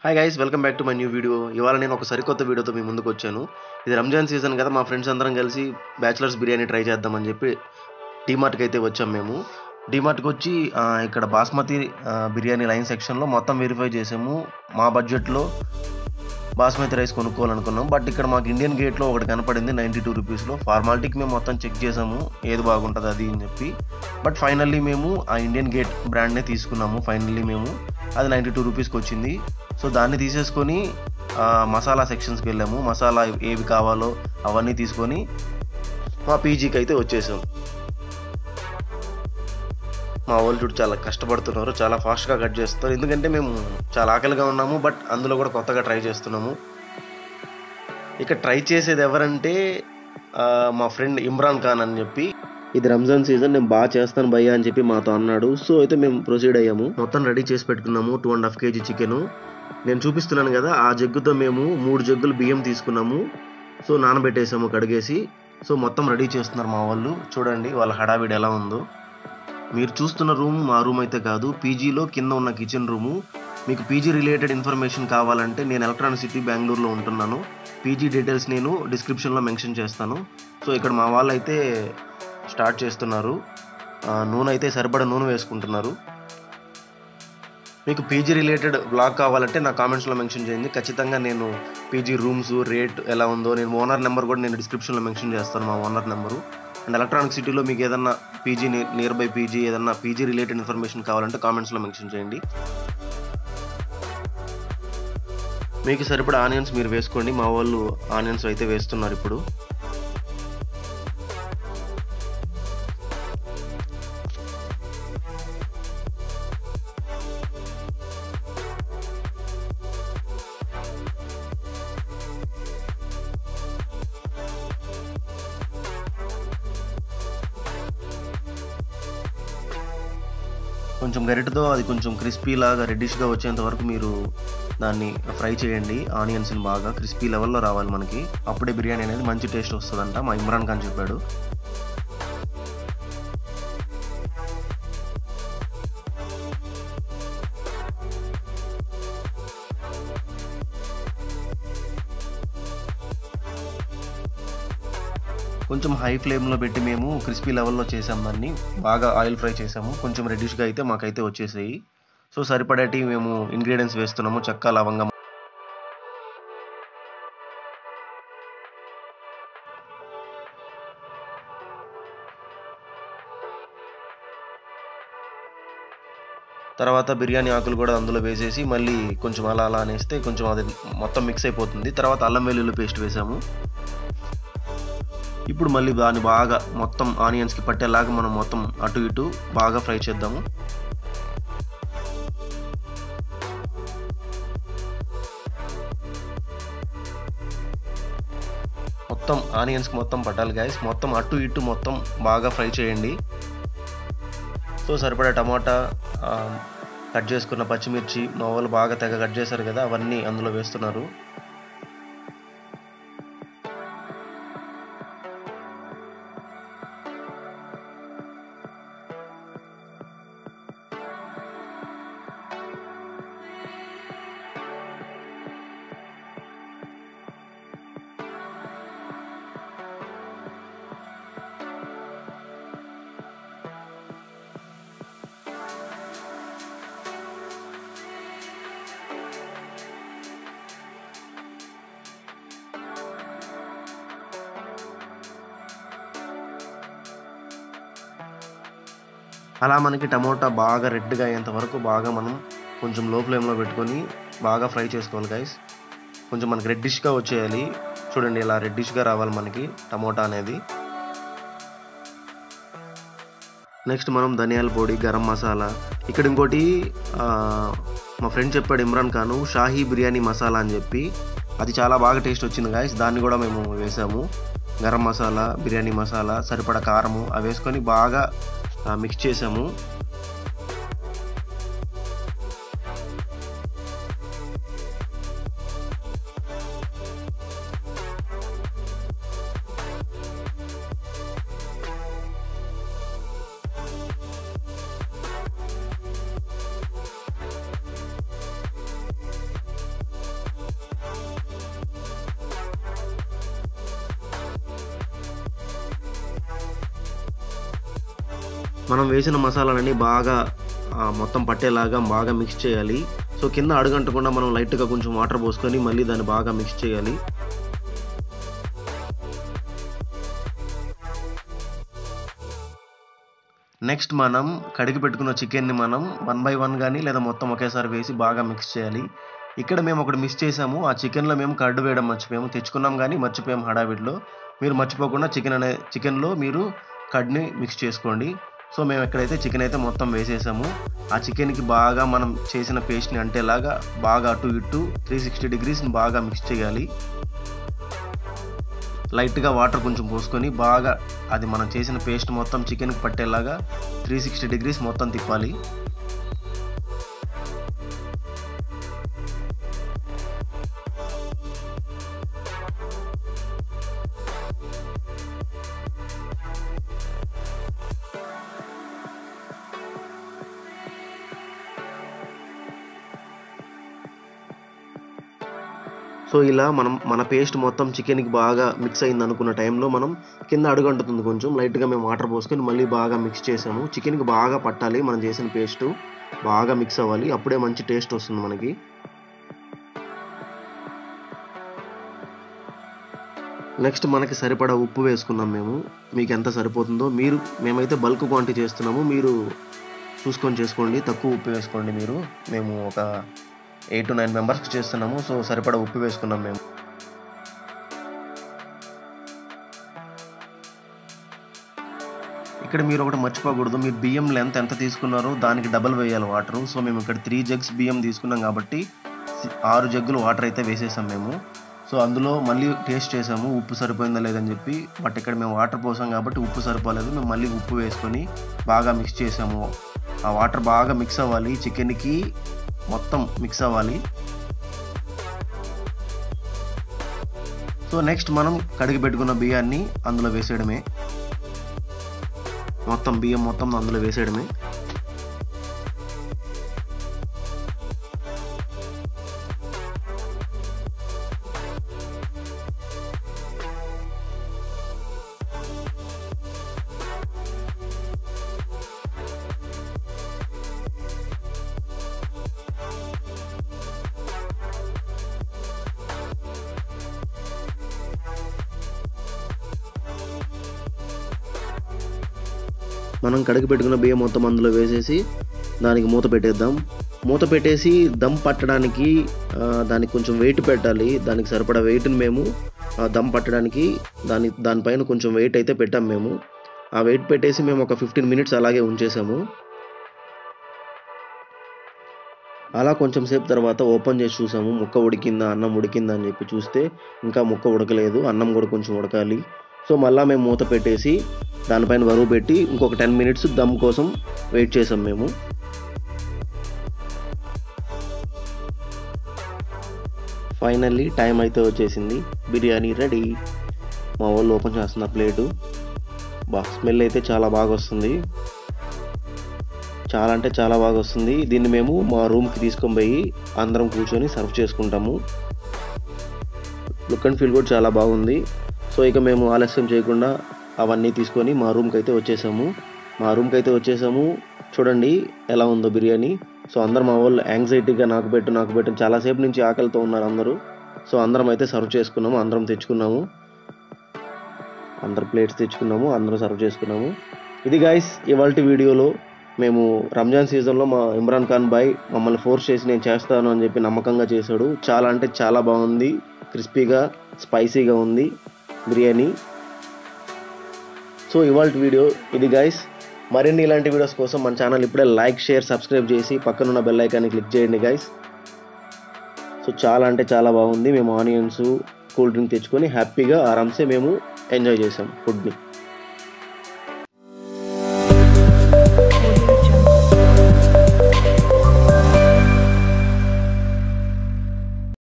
Hi guys, welcome back to my new video. ఇవాళ నేను ఒక సరికొత్త వీడియోతో మీ ముందుకు వచ్చాను. ఇది రంజాన్ సీజన్ కదా, మా ఫ్రెండ్స్ అందరం కలిసి బ్యాచిలర్స్ బిర్యానీ ట్రై చేద్దామని చెప్పి డీమార్ట్కి అయితే వచ్చాం మేము. డీమార్ట్కి వచ్చి ఇక్కడ బాస్మతి బిర్యానీ లైన్ సెక్షన్లో మొత్తం వెరిఫై చేసాము. మా బడ్జెట్లో బాస్మతి రైస్ కొనుక్కోవాలనుకున్నాం. బట్ ఇక్కడ మాకు ఇండియన్ గేట్లో ఒకటి కనపడింది 92 రూపీస్లో. ఫార్మాలిటీకి మేము మొత్తం చెక్ చేసాము ఏది బాగుంటుంది అది అని చెప్పి. బట్ ఫైనల్లీ మేము ఆ ఇండియన్ గేట్ బ్రాండ్నే తీసుకున్నాము. ఫైనల్లీ మేము అది 92 రూపీస్కి వచ్చింది. సో దాన్ని తీసేసుకొని మసాలా సెక్షన్స్కి వెళ్ళాము. మసాలా ఏవి కావాలో అవన్నీ తీసుకొని మా పీజీకి అయితే వచ్చేసాం. మా వాళ్ళు చూడు చాలా కష్టపడుతున్నారు, చాలా ఫాస్ట్గా కట్ చేస్తారు. ఎందుకంటే మేము చాలా ఆకలిగా ఉన్నాము, బట్ అందులో కూడా కొత్తగా ట్రై చేస్తున్నాము. ఇక ట్రై చేసేది ఎవరంటే మా ఫ్రెండ్ ఇమ్రాన్ ఖాన్ అని చెప్పి. ఇది రంజాన్ సీజన్, నేను బాగా చేస్తాను భయ్యా అని చెప్పి మాతో అన్నాడు. సో అయితే మేము ప్రొసీడ్ అయ్యాము. మొత్తం రెడీ చేసి పెట్టుకున్నాము. 2.5 kg చికెను నేను చూపిస్తున్నాను కదా, ఆ జగ్గుతో మేము 3 జగ్గులు బియ్యం తీసుకున్నాము. సో నానబెట్టేసాము కడిగేసి. సో మొత్తం రెడీ చేస్తున్నారు మా వాళ్ళు. చూడండి వాళ్ళ హడావిడి ఎలా ఉందో. మీరు చూస్తున్న రూమ్ మా రూమ్ అయితే కాదు, పీజీలో కింద ఉన్న కిచెన్ రూము. మీకు పీజీ రిలేటెడ్ ఇన్ఫర్మేషన్ కావాలంటే నేను ఎలక్ట్రానిక్ సిటీ బెంగళూరులో ఉంటున్నాను. పీజీ డీటెయిల్స్ నేను డిస్క్రిప్షన్లో మెన్షన్ చేస్తాను. సో ఇక్కడ మా వాళ్ళు అయితే స్టార్ట్ చేస్తున్నారు. నూనె అయితే సరిపడా నూనె వేసుకుంటున్నారు. మీకు పీజీ రిలేటెడ్ బ్లాగ్ కావాలంటే నా కామెంట్స్లో మెన్షన్ చేయండి. ఖచ్చితంగా నేను పీజీ రూమ్స్ రేట్ ఎలా ఉందో, నేను ఓనర్ నెంబర్ కూడా నేను డిస్క్రిప్షన్లో మెన్షన్ చేస్తాను, మా ఓనర్ నెంబరు. అండ్ ఎలక్ట్రానిక్ సిటీలో మీకు ఏదన్నా పీజీ నియర్ బై పీజీ ఏదన్నా పీజీ రిలేటెడ్ ఇన్ఫర్మేషన్ కావాలంటే కామెంట్స్లో మెన్షన్ చేయండి. మీకు సరిపడా ఆనియన్స్ మీరు వేసుకోండి. మా వాళ్ళు ఆనియన్స్ అయితే వేస్తున్నారు ఇప్పుడు. కొంచెం గరిటతో అది కొంచెం క్రిస్పీ లాగా రెడ్డిష్గా వచ్చేంత వరకు మీరు దాన్ని ఫ్రై చేయండి. ఆనియన్స్ని బాగా క్రిస్పీ లెవెల్లో రావాలి మనకి. అప్పుడే బిర్యానీ అనేది మంచి టేస్ట్ వస్తుందంట, మా ఇమ్రాన్ ఖాన్ చెప్పాడు. కొంచెం హై ఫ్లేమ్లో పెట్టి మేము క్రిస్పీ లెవెల్లో చేసాం. దాన్ని బాగా ఆయిల్ ఫ్రై చేసాము. కొంచెం రెడ్డిష్గా అయితే మాకైతే వచ్చేసాయి. సో సరిపడేటి మేము ఇంగ్రీడియంట్స్ వేస్తున్నాము. చెక్క, లవంగం, తర్వాత బిర్యానీ ఆకులు కూడా అందులో వేసేసి మళ్ళీ కొంచెం అలా అనేస్తే కొంచెం అది మొత్తం మిక్స్ అయిపోతుంది. తర్వాత అల్లం వెల్లుల్లి పేస్ట్ వేసాము. ఇప్పుడు మళ్ళీ దాన్ని బాగా మొత్తం ఆనియన్స్కి పట్టేలాగా మనం మొత్తం అటు ఇటు బాగా ఫ్రై చేద్దాము. మొత్తం ఆనియన్స్కి మొత్తం పట్టాలి గైస్. మొత్తం అటు ఇటు మొత్తం బాగా ఫ్రై చేయండి. సో సరిపడా టమాటా, కట్ చేసుకున్న పచ్చిమిర్చి మా వాళ్ళు బాగా తెగ కట్ చేశారు కదా, అవన్నీ అందులో వేస్తున్నారు. అలా మనకి టమోటా బాగా రెడ్గా అయ్యేంత వరకు బాగా మనం కొంచెం లో ఫ్లేమ్లో పెట్టుకొని బాగా ఫ్రై చేసుకోవాలి గైస్. కొంచెం మనకి రెడ్డిష్గా వచ్చేయాలి. చూడండి ఇలా రెడ్డిష్గా రావాలి మనకి టమోటా అనేది. నెక్స్ట్ మనం ధనియాల పొడి, గరం మసాలా. ఇక్కడ ఇంకోటి మా ఫ్రెండ్ చెప్పాడు ఇమ్రాన్ ఖాన్, షాహీ బిర్యానీ మసాలా అని చెప్పి. అది చాలా బాగా టేస్ట్ వచ్చింది గాయస్. దాన్ని కూడా మేము వేసాము. గరం మసాలా, బిర్యానీ మసాలా, సరిపడా కారము అవి వేసుకొని బాగా మిక్స్ చేసాము. మనం వేసిన మసాలాలన్నీ బాగా మొత్తం పట్టేలాగా బాగా మిక్స్ చేయాలి. సో కింద అడుగంటకుండా మనం లైట్గా కొంచెం వాటర్ పోసుకొని మళ్ళీ దాన్ని బాగా మిక్స్ చేయాలి. నెక్స్ట్ మనం కడిగి పెట్టుకున్న చికెన్ని మనం 1 బై 1 కానీ లేదా మొత్తం ఒకేసారి వేసి బాగా మిక్స్ చేయాలి. ఇక్కడ మేము ఒకటి మిస్ చేసాము. ఆ చికెన్లో మేము కర్డ్ వేయడం మర్చిపోయాము. తెచ్చుకున్నాం కానీ మర్చిపోయాము హడావిడిలో. మీరు మర్చిపోకుండా చికెన్లో మీరు కర్డ్ని మిక్స్ చేసుకోండి. సో మేము ఎక్కడైతే చికెన్ అయితే మొత్తం వేసేసాము. ఆ చికెన్కి బాగా మనం చేసిన పేస్ట్ని అంటేలాగా బాగా అటు ఇటు 360 degrees బాగా మిక్స్ చేయాలి. లైట్గా వాటర్ కొంచెం పోసుకొని బాగా అది మనం చేసిన పేస్ట్ మొత్తం చికెన్కి పట్టేలాగా 360 degrees మొత్తం తిప్పాలి. సో ఇలా మన పేస్ట్ మొత్తం చికెన్కి బాగా మిక్స్ అయింది అనుకున్న టైంలో మనం కింద అడుగంటుతుంది కొంచెం లైట్గా మేము వాటర్ పోసుకొని మళ్ళీ బాగా మిక్స్ చేసాము. చికెన్కి బాగా పట్టాలి మనం చేసిన పేస్ట్ బాగా మిక్స్ అవ్వాలి. అప్పుడే మంచి టేస్ట్ వస్తుంది మనకి. నెక్స్ట్ మనకి సరిపడా ఉప్పు వేసుకున్నాం మేము. మీకు ఎంత సరిపోతుందో మేమైతే బల్క్ క్వాంటిటీ చేస్తున్నాము. మీరు చూసుకొని చేసుకోండి. తక్కువ ఉప్పు వేసుకోండి మీరు. మేము ఒక 8 to 9 మెంబర్స్కి చేస్తున్నాము. సో సరిపడా ఉప్పు వేసుకున్నాం మేము. ఇక్కడ మీరు ఒకటి మర్చిపోకూడదు. మీరు బియ్యం లెంత్ ఎంత తీసుకున్నారో దానికి డబల్ వేయాలి వాటరు. సో మేము ఇక్కడ 3 jugs బియ్యం తీసుకున్నాం కాబట్టి 6 జగ్గులు వాటర్ అయితే వేసేసాం మేము. సో అందులో మళ్ళీ టేస్ట్ చేసాము ఉప్పు సరిపోయిందా లేదని చెప్పి. బట్ ఇక్కడ మేము వాటర్ పోసాం కాబట్టి ఉప్పు సరిపోలేదు. మేము మళ్ళీ ఉప్పు వేసుకొని బాగా మిక్స్ చేసాము. ఆ వాటర్ బాగా మిక్స్ అవ్వాలి. చికెన్కి మొత్తం మిక్స్ అవ్వాలి. సో నెక్స్ట్ మనం కడిగి పెట్టుకున్న బియ్యాన్ని అందులో వేసేయడమే. బియ్యం మొత్తం అందులో వేసేయడమే. మనం కడిగి పెట్టుకున్న బియ్యం మొత్తం అందులో వేసేసి దానికి మూత పెట్టేద్దాం. మూత పెట్టేసి దమ్ పట్టడానికి దానికి కొంచెం వెయిట్ పెట్టాలి. దానికి సరిపడా వెయిట్ని మేము దమ్ పట్టడానికి దానిపైన కొంచెం వెయిట్ అయితే పెట్టాం మేము. ఆ వెయిట్ పెట్టేసి మేము ఒక 15 minutes అలాగే ఉంచేసాము. అలా కొంచెం సేపు తర్వాత ఓపెన్ చేసి చూసాము ముక్క ఉడికిందా అన్నం ఉడికిందా అని చెప్పి. చూస్తే ఇంకా ముక్క ఉడకలేదు, అన్నం కూడా కొంచెం ఉడకాలి. సో మళ్ళీ మేము మూత పెట్టేసి దానిపైన బరువు పెట్టి ఇంకొక 10 minutes దమ్ కోసం వెయిట్ చేసాం మేము. ఫైనల్లీ టైం అయితే వచ్చేసింది. బిర్యానీ రెడీ. మా వాళ్ళు ఓపెన్ చేస్తున్నారు ప్లేటు. స్మెల్ అయితే చాలా బాగా వస్తుంది. చాలా అంటే చాలా బాగా వస్తుంది. దీన్ని మేము మా రూమ్కి తీసుకొని పోయి అందరం కూర్చొని సర్వ్ చేసుకుంటాము. లుక్ అండ్ ఫీల్ కూడా చాలా బాగుంది. సో ఇక మేము ఆలస్యం చేయకుండా అవన్నీ తీసుకొని మా రూమ్కి అయితే వచ్చేసాము. చూడండి ఎలా ఉందో బిర్యానీ. సో అందరం మా వాళ్ళు యాంగ్జైటీగా నాకు పెట్టు చాలాసేపు నుంచి ఆకలితో ఉన్నారు అందరూ. సో అందరం అయితే సర్వ్ చేసుకున్నాము. అందరం తెచ్చుకున్నాము. అందరు ప్లేట్స్ తెచ్చుకున్నాము. అందరం సర్వ్ చేసుకున్నాము. ఇది గైస్ ఇవాల్టి వీడియోలో మేము రంజాన్ సీజన్లో మా ఇమ్రాన్ ఖాన్ బాయ్ మమ్మల్ని ఫోర్స్ చేసి నేను చేస్తాను అని చెప్పి నమ్మకంగా చేశాడు. చాలా అంటే చాలా బాగుంది. క్రిస్పీగా స్పైసీగా ఉంది బిర్యానీ. సో ఇవాల్టి వీడియో ఇది గైస్. మరిన్ని ఇలాంటి వీడియోస్ కోసం మన ఛానల్ ఇప్పుడే లైక్, షేర్, సబ్స్క్రైబ్ చేసి పక్కనున్న బెల్ ఐకాన్ని క్లిక్ చేయండి గైస్. సో చాలా అంటే చాలా బాగుంది. మేము ఆనియన్స్, కూల్ డ్రింక్ తెచ్చుకొని హ్యాపీగా ఆరామ్సే మేము ఎంజాయ్ చేసాం ఫుడ్ని.